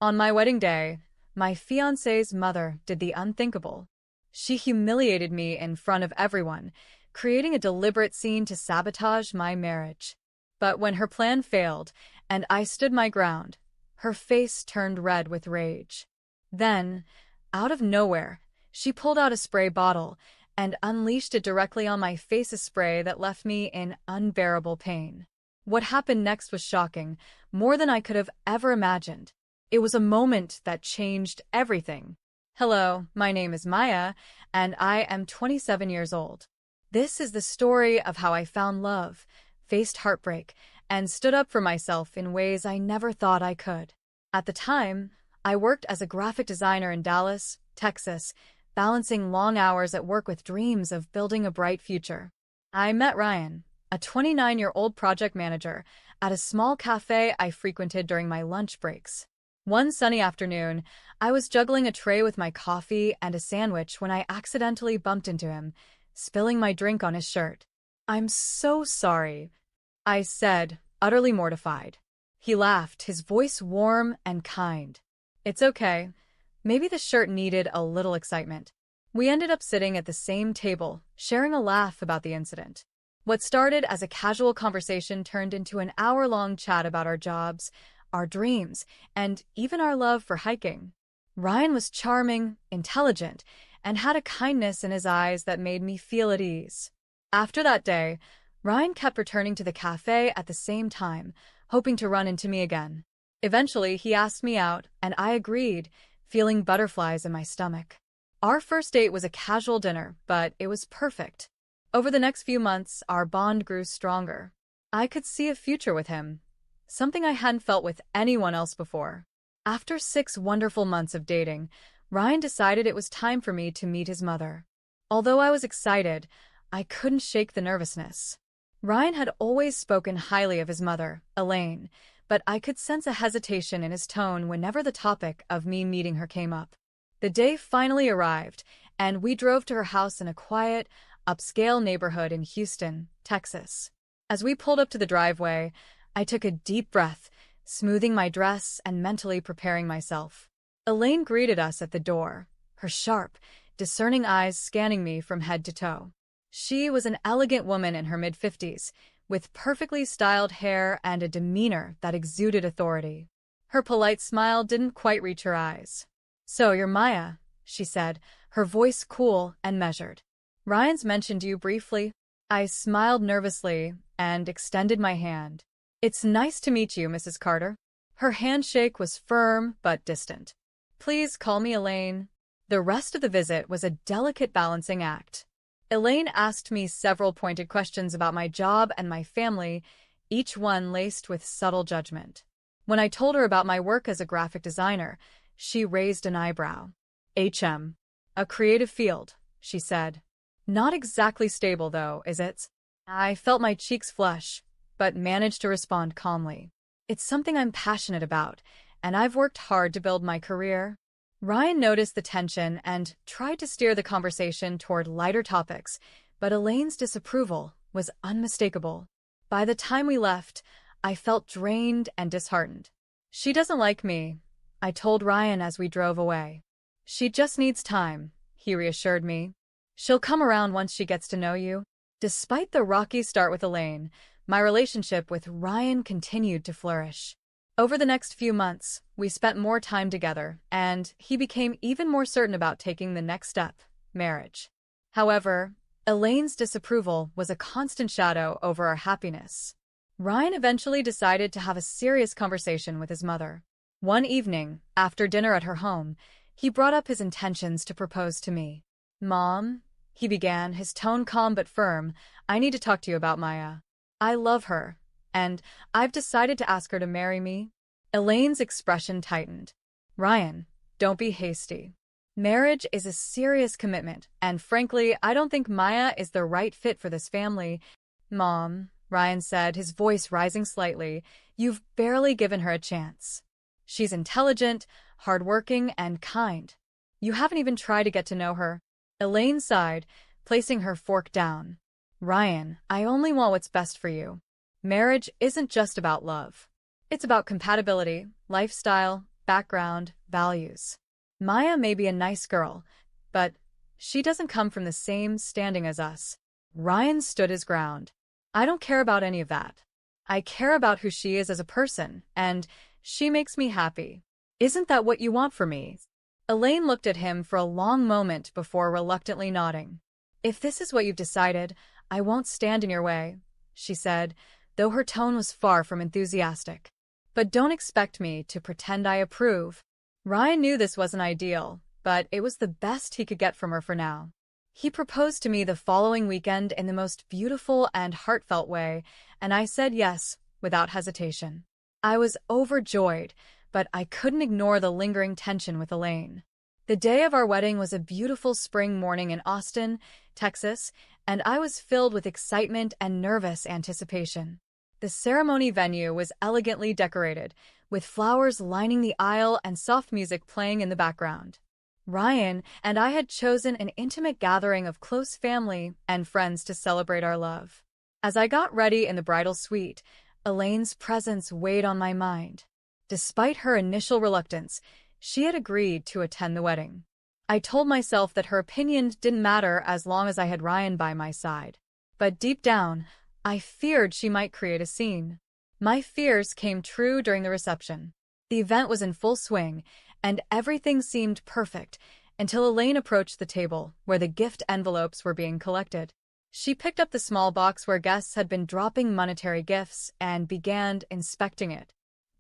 On my wedding day, my fiancé's mother did the unthinkable. She humiliated me in front of everyone, creating a deliberate scene to sabotage my marriage. But when her plan failed, and I stood my ground, her face turned red with rage. Then, out of nowhere, she pulled out a spray bottle and unleashed it directly on my face, a spray that left me in unbearable pain. What happened next was shocking, more than I could have ever imagined. It was a moment that changed everything. Hello, my name is Maya, and I am 27 years old. This is the story of how I found love, faced heartbreak, and stood up for myself in ways I never thought I could. At the time, I worked as a graphic designer in Dallas, Texas, balancing long hours at work with dreams of building a bright future. I met Ryan, a 29-year-old project manager, at a small cafe I frequented during my lunch breaks. One sunny afternoon, I was juggling a tray with my coffee and a sandwich when I accidentally bumped into him, spilling my drink on his shirt. "I'm so sorry," I said, utterly mortified. He laughed, his voice warm and kind. "It's okay. Maybe the shirt needed a little excitement." We ended up sitting at the same table, sharing a laugh about the incident. What started as a casual conversation turned into an hour-long chat about our jobs, our dreams, and even our love for hiking. Ryan was charming, intelligent, and had a kindness in his eyes that made me feel at ease. After that day, Ryan kept returning to the cafe at the same time, hoping to run into me again. Eventually, he asked me out, and I agreed, feeling butterflies in my stomach. Our first date was a casual dinner, but it was perfect. Over the next few months, our bond grew stronger. I could see a future with him, something I hadn't felt with anyone else before. After 6 wonderful months of dating, Ryan decided it was time for me to meet his mother. Although I was excited, I couldn't shake the nervousness. Ryan had always spoken highly of his mother, Elaine, but I could sense a hesitation in his tone whenever the topic of me meeting her came up. The day finally arrived, and we drove to her house in a quiet, upscale neighborhood in Houston, Texas. As we pulled up to the driveway, I took a deep breath, smoothing my dress and mentally preparing myself. Elaine greeted us at the door, her sharp, discerning eyes scanning me from head to toe. She was an elegant woman in her mid-50s, with perfectly styled hair and a demeanor that exuded authority. Her polite smile didn't quite reach her eyes. "So you're Maya," she said, her voice cool and measured. "Ryan's mentioned you briefly." I smiled nervously and extended my hand. "It's nice to meet you, Mrs. Carter." Her handshake was firm but distant. "Please call me Elaine." The rest of the visit was a delicate balancing act. Elaine asked me several pointed questions about my job and my family, each one laced with subtle judgment. When I told her about my work as a graphic designer, she raised an eyebrow. "HM. A creative field," she said. "Not exactly stable, though, is it?" I felt my cheeks flush, but managed to respond calmly. "It's something I'm passionate about, and I've worked hard to build my career." Ryan noticed the tension and tried to steer the conversation toward lighter topics, but Elaine's disapproval was unmistakable. By the time we left, I felt drained and disheartened. "She doesn't like me," I told Ryan as we drove away. "She just needs time," he reassured me. "She'll come around once she gets to know you." Despite the rocky start with Elaine, my relationship with Ryan continued to flourish. Over the next few months, we spent more time together, and he became even more certain about taking the next step, marriage. However, Elaine's disapproval was a constant shadow over our happiness. Ryan eventually decided to have a serious conversation with his mother. One evening, after dinner at her home, he brought up his intentions to propose to me. "Mom," he began, his tone calm but firm, "I need to talk to you about Maya. I love her, and I've decided to ask her to marry me." Elaine's expression tightened. "Ryan, don't be hasty. Marriage is a serious commitment, and frankly, I don't think Maya is the right fit for this family." "Mom," Ryan said, his voice rising slightly, "you've barely given her a chance. She's intelligent, hardworking, and kind. You haven't even tried to get to know her." Elaine sighed, placing her fork down. "Ryan, I only want what's best for you. Marriage isn't just about love. It's about compatibility, lifestyle, background, values. Maya may be a nice girl, but she doesn't come from the same standing as us. Ryan stood his ground. I don't care about any of that. I care about who she is as a person, and she makes me happy. Isn't that what you want for me? Elaine looked at him for a long moment before reluctantly nodding. If this is what you've decided, I won't stand in your way, she said, though her tone was far from enthusiastic. But don't expect me to pretend I approve. Ryan knew this wasn't ideal, but it was the best he could get from her for now. He proposed to me the following weekend in the most beautiful and heartfelt way, and I said yes, without hesitation. I was overjoyed, but I couldn't ignore the lingering tension with Elaine. The day of our wedding was a beautiful spring morning in Austin, Texas, and I was filled with excitement and nervous anticipation. The ceremony venue was elegantly decorated, with flowers lining the aisle and soft music playing in the background. Ryan and I had chosen an intimate gathering of close family and friends to celebrate our love. As I got ready in the bridal suite, Elaine's presence weighed on my mind. Despite her initial reluctance, she had agreed to attend the wedding. I told myself that her opinion didn't matter as long as I had Ryan by my side. But deep down, I feared she might create a scene. My fears came true during the reception. The event was in full swing, and everything seemed perfect until Elaine approached the table where the gift envelopes were being collected. She picked up the small box where guests had been dropping monetary gifts and began inspecting it.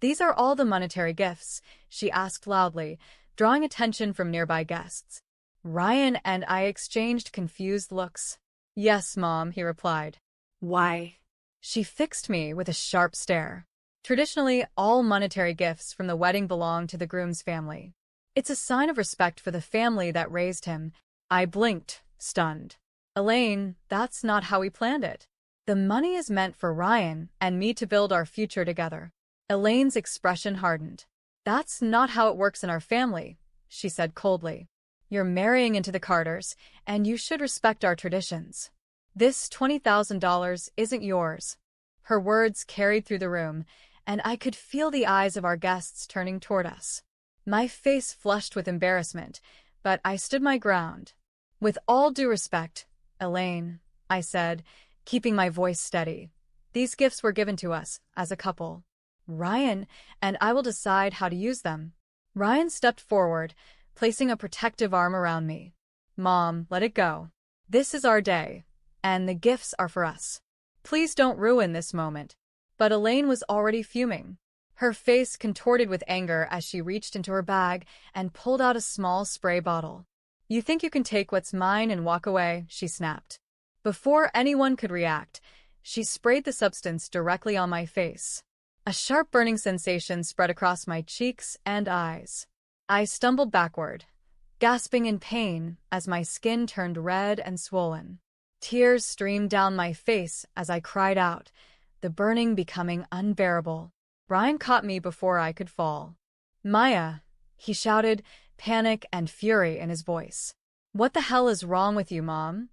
"These are all the monetary gifts?" she asked loudly, drawing attention from nearby guests. Ryan and I exchanged confused looks. "Yes, Mom," he replied. "Why?" She fixed me with a sharp stare. "Traditionally, all monetary gifts from the wedding belong to the groom's family. It's a sign of respect for the family that raised him." I blinked, stunned. "Elaine, that's not how we planned it. The money is meant for Ryan and me to build our future together." Elaine's expression hardened. "That's not how it works in our family," she said coldly. "You're marrying into the Carters, and you should respect our traditions. This $20,000 isn't yours." Her words carried through the room, and I could feel the eyes of our guests turning toward us. My face flushed with embarrassment, but I stood my ground. "With all due respect, Elaine," I said, keeping my voice steady, "these gifts were given to us as a couple. Ryan and I will decide how to use them." Ryan stepped forward, placing a protective arm around me. "Mom, let it go. This is our day, and the gifts are for us. Please don't ruin this moment." But Elaine was already fuming. Her face contorted with anger as she reached into her bag and pulled out a small spray bottle. "You think you can take what's mine and walk away?" she snapped. Before anyone could react, she sprayed the substance directly on my face. A sharp burning sensation spread across my cheeks and eyes. I stumbled backward, gasping in pain as my skin turned red and swollen. Tears streamed down my face as I cried out, the burning becoming unbearable. Ryan caught me before I could fall. "Maya," he shouted, panic and fury in his voice. "What the hell is wrong with you, Mom?"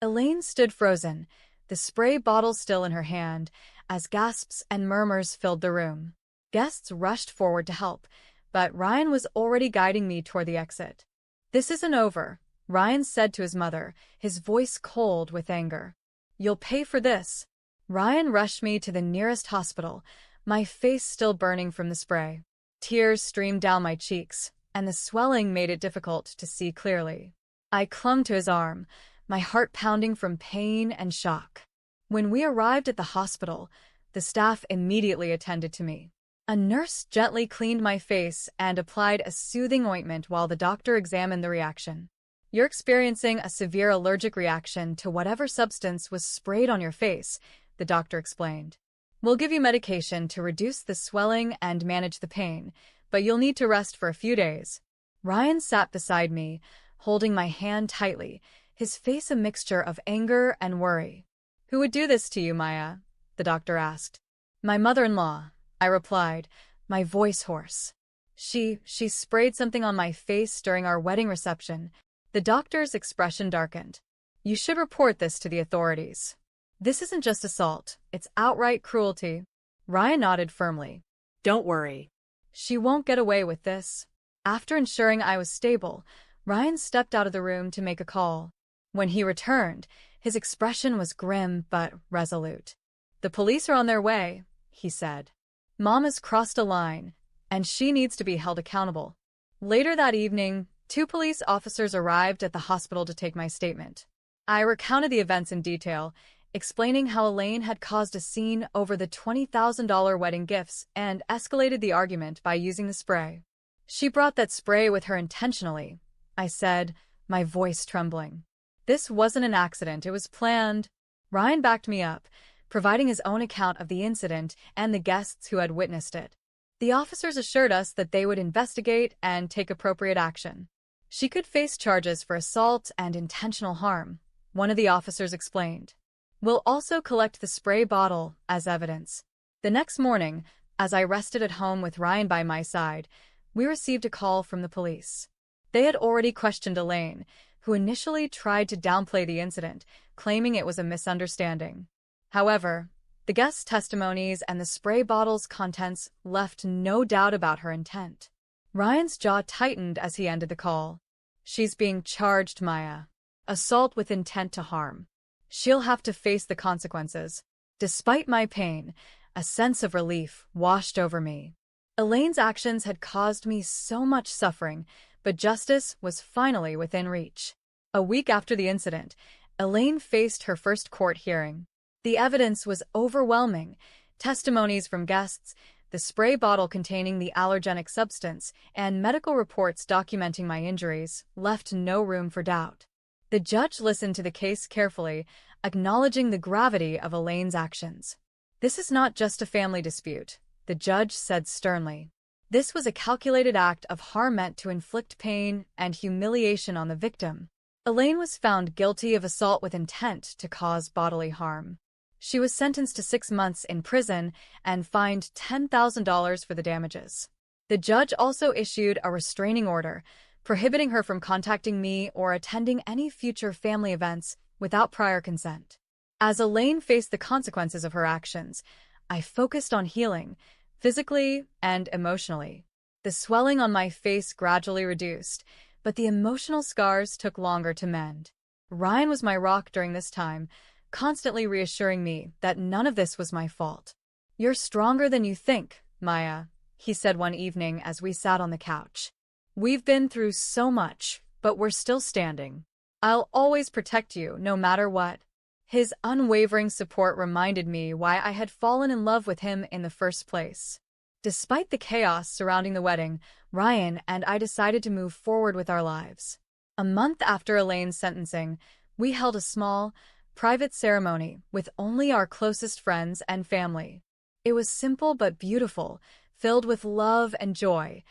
Elaine stood frozen, the spray bottle still in her hand, as gasps and murmurs filled the room. Guests rushed forward to help, but Ryan was already guiding me toward the exit. "This isn't over," Ryan said to his mother, his voice cold with anger. "You'll pay for this." Ryan rushed me to the nearest hospital, my face still burning from the spray. Tears streamed down my cheeks, and the swelling made it difficult to see clearly. I clung to his arm, my heart pounding from pain and shock. When we arrived at the hospital, the staff immediately attended to me. A nurse gently cleaned my face and applied a soothing ointment while the doctor examined the reaction. "You're experiencing a severe allergic reaction to whatever substance was sprayed on your face," the doctor explained. "We'll give you medication to reduce the swelling and manage the pain, but you'll need to rest for a few days." Ryan sat beside me, holding my hand tightly, his face a mixture of anger and worry. "Who would do this to you, Maya?" the doctor asked. "My mother-in-law," I replied, my voice hoarse. She sprayed something on my face during our wedding reception." The doctor's expression darkened. "You should report this to the authorities. This isn't just assault, it's outright cruelty." Ryan nodded firmly. "Don't worry. She won't get away with this. After ensuring I was stable, Ryan stepped out of the room to make a call. When he returned, his expression was grim but resolute. "The police are on their way," he said. "Mama's crossed a line, and she needs to be held accountable." Later that evening, 2 police officers arrived at the hospital to take my statement. I recounted the events in detail, explaining how Elaine had caused a scene over the $20,000 wedding gifts and escalated the argument by using the spray. "She brought that spray with her intentionally," I said, my voice trembling. "This wasn't an accident, it was planned." Ryan backed me up, providing his own account of the incident and the guests who had witnessed it. The officers assured us that they would investigate and take appropriate action. "She could face charges for assault and intentional harm," one of the officers explained. "We'll also collect the spray bottle as evidence." The next morning, as I rested at home with Ryan by my side, we received a call from the police. They had already questioned Elaine, who initially tried to downplay the incident, claiming it was a misunderstanding. However, the guests' testimonies and the spray bottle's contents left no doubt about her intent. Ryan's jaw tightened as he ended the call. "She's being charged, Maya. Assault with intent to harm. She'll have to face the consequences." Despite my pain, a sense of relief washed over me. Elaine's actions had caused me so much suffering, but justice was finally within reach. A week after the incident, Elaine faced her first court hearing. The evidence was overwhelming: testimonies from guests, the spray bottle containing the allergenic substance, and medical reports documenting my injuries left no room for doubt. The judge listened to the case carefully, acknowledging the gravity of Elaine's actions. "This is not just a family dispute," the judge said sternly. "This was a calculated act of harm meant to inflict pain and humiliation on the victim." Elaine was found guilty of assault with intent to cause bodily harm. She was sentenced to 6 months in prison and fined $10,000 for the damages. The judge also issued a restraining order, prohibiting her from contacting me or attending any future family events without prior consent. As Elaine faced the consequences of her actions, I focused on healing, physically and emotionally. The swelling on my face gradually reduced, but the emotional scars took longer to mend. Ryan was my rock during this time, constantly reassuring me that none of this was my fault. "You're stronger than you think, Maya," he said one evening as we sat on the couch. "We've been through so much, but we're still standing. I'll always protect you, no matter what." His unwavering support reminded me why I had fallen in love with him in the first place. Despite the chaos surrounding the wedding, Ryan and I decided to move forward with our lives. A month after Elaine's sentencing, we held a small, private ceremony with only our closest friends and family. It was simple but beautiful, filled with love and joy,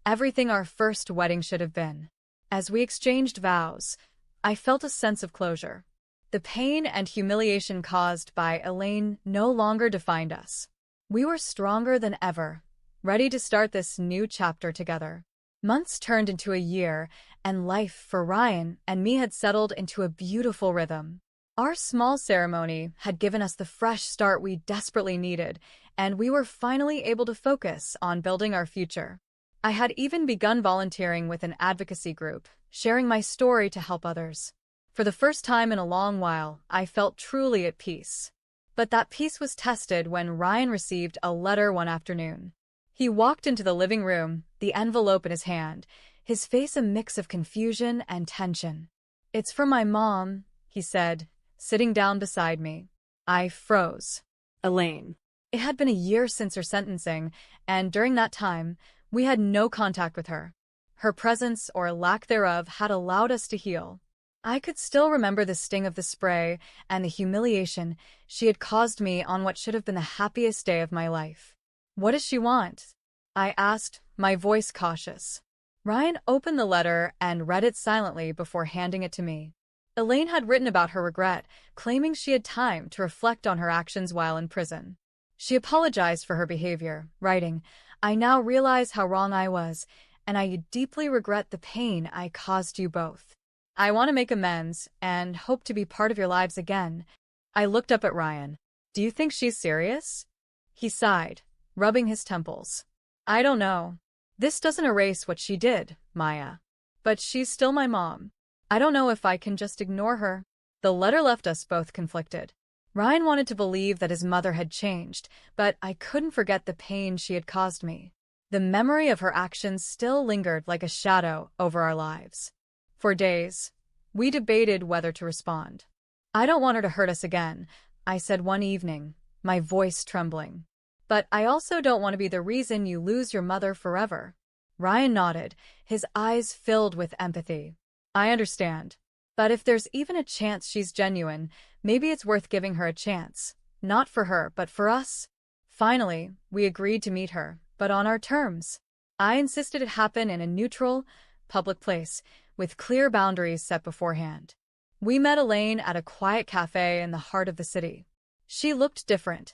everything our first wedding should have been. As we exchanged vows, I felt a sense of closure. The pain and humiliation caused by Elaine no longer defined us. We were stronger than ever, ready to start this new chapter together. Months turned into a year, and life for Ryan and me had settled into a beautiful rhythm. Our small ceremony had given us the fresh start we desperately needed, and we were finally able to focus on building our future. I had even begun volunteering with an advocacy group, sharing my story to help others. For the first time in a long while, I felt truly at peace. But that peace was tested when Ryan received a letter one afternoon. He walked into the living room, the envelope in his hand, his face a mix of confusion and tension. "It's from my mom," he said, sitting down beside me. I froze. Elaine. It had been a year since her sentencing, and during that time, we had no contact with her. Her presence, or lack thereof, had allowed us to heal. I could still remember the sting of the spray and the humiliation she had caused me on what should have been the happiest day of my life. "What does she want?" I asked, my voice cautious. Ryan opened the letter and read it silently before handing it to me. Elaine had written about her regret, claiming she had time to reflect on her actions while in prison. She apologized for her behavior, writing, "I now realize how wrong I was, and I deeply regret the pain I caused you both. I want to make amends and hope to be part of your lives again." I looked up at Ryan. "Do you think she's serious?" He sighed, rubbing his temples. I don't know. This doesn't erase what she did, Maya. But she's still my mom. I don't know if I can just ignore her. The letter left us both conflicted. Ryan wanted to believe that his mother had changed, but I couldn't forget the pain she had caused me. The memory of her actions still lingered like a shadow over our lives. For days, we debated whether to respond. I don't want her to hurt us again, I said one evening, my voice trembling. But I also don't want to be the reason you lose your mother forever. Ryan nodded, his eyes filled with empathy. I understand. But if there's even a chance she's genuine, maybe it's worth giving her a chance. Not for her, but for us. Finally, we agreed to meet her, but on our terms. I insisted it happen in a neutral, public place, with clear boundaries set beforehand. We met Elaine at a quiet cafe in the heart of the city. She looked different,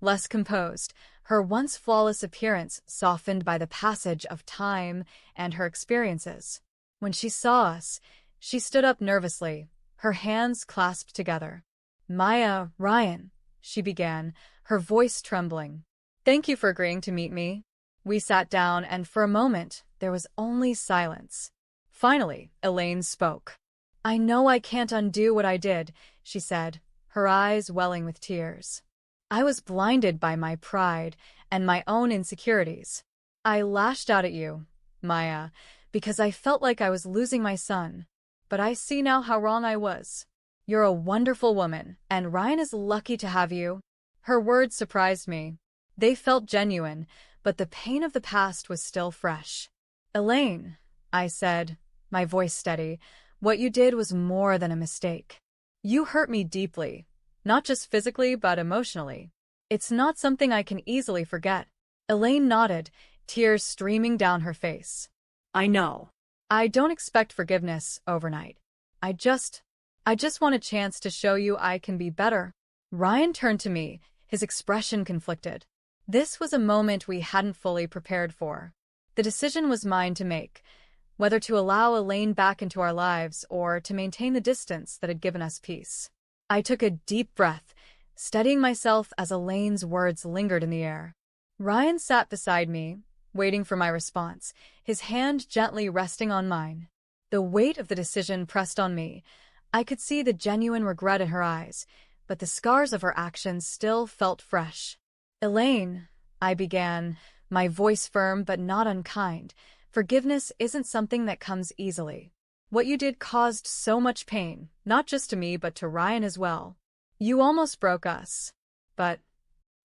less composed, her once flawless appearance softened by the passage of time and her experiences. When she saw us, she stood up nervously, her hands clasped together. Maya, Ryan, she began, her voice trembling. Thank you for agreeing to meet me. We sat down, and for a moment, there was only silence. Finally, Elaine spoke. I know I can't undo what I did, she said, her eyes welling with tears. I was blinded by my pride and my own insecurities. I lashed out at you, Maya, because I felt like I was losing my son. But I see now how wrong I was. You're a wonderful woman, and Ryan is lucky to have you. Her words surprised me. They felt genuine, but the pain of the past was still fresh. Elaine, I said, my voice steady, what you did was more than a mistake. You hurt me deeply, not just physically but emotionally. It's not something I can easily forget. Elaine nodded, tears streaming down her face. I know. I don't expect forgiveness overnight. I just want a chance to show you I can be better. Ryan turned to me, his expression conflicted. This was a moment we hadn't fully prepared for. The decision was mine to make, whether to allow Elaine back into our lives or to maintain the distance that had given us peace. I took a deep breath, steadying myself as Elaine's words lingered in the air. Ryan sat beside me, waiting for my response, his hand gently resting on mine. The weight of the decision pressed on me. I could see the genuine regret in her eyes, but the scars of her actions still felt fresh. Elaine, I began, my voice firm but not unkind, forgiveness isn't something that comes easily. What you did caused so much pain, not just to me but to Ryan as well. You almost broke us. But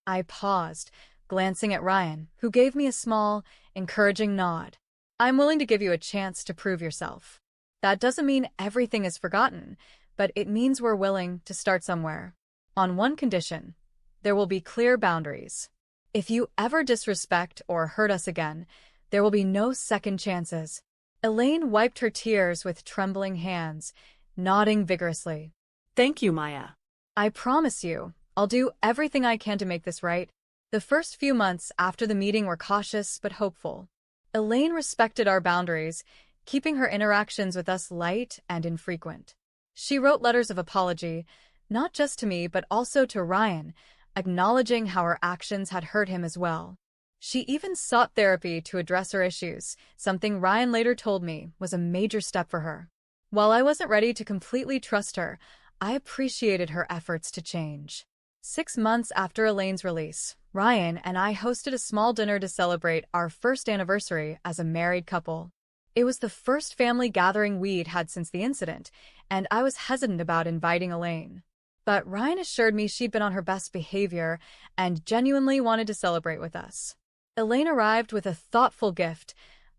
I paused, glancing at Ryan, who gave me a small, encouraging nod. I'm willing to give you a chance to prove yourself. That doesn't mean everything is forgotten, but it means we're willing to start somewhere. On one condition, there will be clear boundaries. If you ever disrespect or hurt us again, there will be no second chances. Elaine wiped her tears with trembling hands, nodding vigorously. Thank you, Maya. I promise you, I'll do everything I can to make this right. The first few months after the meeting were cautious but hopeful. Elaine respected our boundaries, keeping her interactions with us light and infrequent. She wrote letters of apology, not just to me but also to Ryan, acknowledging how her actions had hurt him as well. She even sought therapy to address her issues, something Ryan later told me was a major step for her. While I wasn't ready to completely trust her, I appreciated her efforts to change. 6 months after Elaine's release, Ryan and I hosted a small dinner to celebrate our first anniversary as a married couple. It was the first family gathering we'd had since the incident, and I was hesitant about inviting Elaine. But Ryan assured me she'd been on her best behavior and genuinely wanted to celebrate with us. Elaine arrived with a thoughtful gift,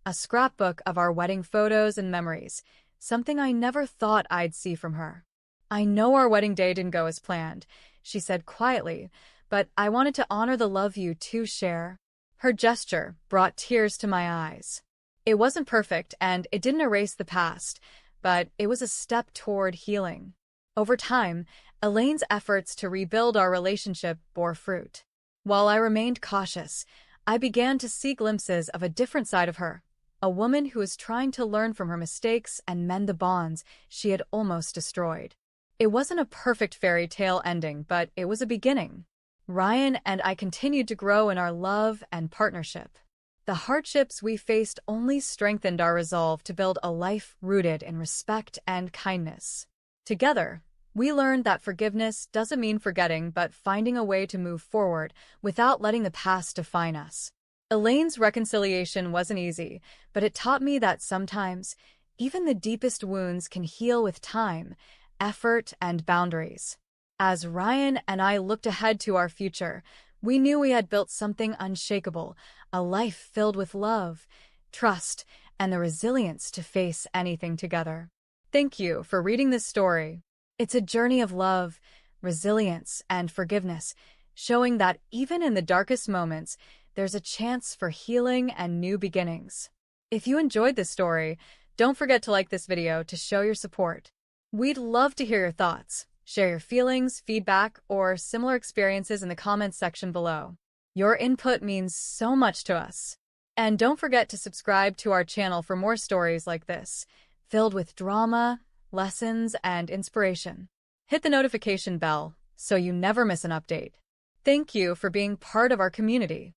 a scrapbook of our wedding photos and memories, something I never thought I'd see from her. I know our wedding day didn't go as planned, she said quietly, but I wanted to honor the love you two share. Her gesture brought tears to my eyes. It wasn't perfect and it didn't erase the past, but it was a step toward healing. Over time, Elaine's efforts to rebuild our relationship bore fruit. While I remained cautious, I began to see glimpses of a different side of her, a woman who was trying to learn from her mistakes and mend the bonds she had almost destroyed. It wasn't a perfect fairy tale ending, but it was a beginning. Ryan and I continued to grow in our love and partnership. The hardships we faced only strengthened our resolve to build a life rooted in respect and kindness. Together, we learned that forgiveness doesn't mean forgetting, but finding a way to move forward without letting the past define us. Elaine's reconciliation wasn't easy, but it taught me that sometimes, even the deepest wounds can heal with time, effort, and boundaries. As Ryan and I looked ahead to our future, we knew we had built something unshakable, a life filled with love, trust, and the resilience to face anything together. Thank you for reading this story. It's a journey of love, resilience, and forgiveness, showing that even in the darkest moments, there's a chance for healing and new beginnings. If you enjoyed this story, don't forget to like this video to show your support. We'd love to hear your thoughts. Share your feelings, feedback, or similar experiences in the comments section below. Your input means so much to us. And don't forget to subscribe to our channel for more stories like this, filled with drama, lessons, and inspiration. Hit the notification bell so you never miss an update. Thank you for being part of our community.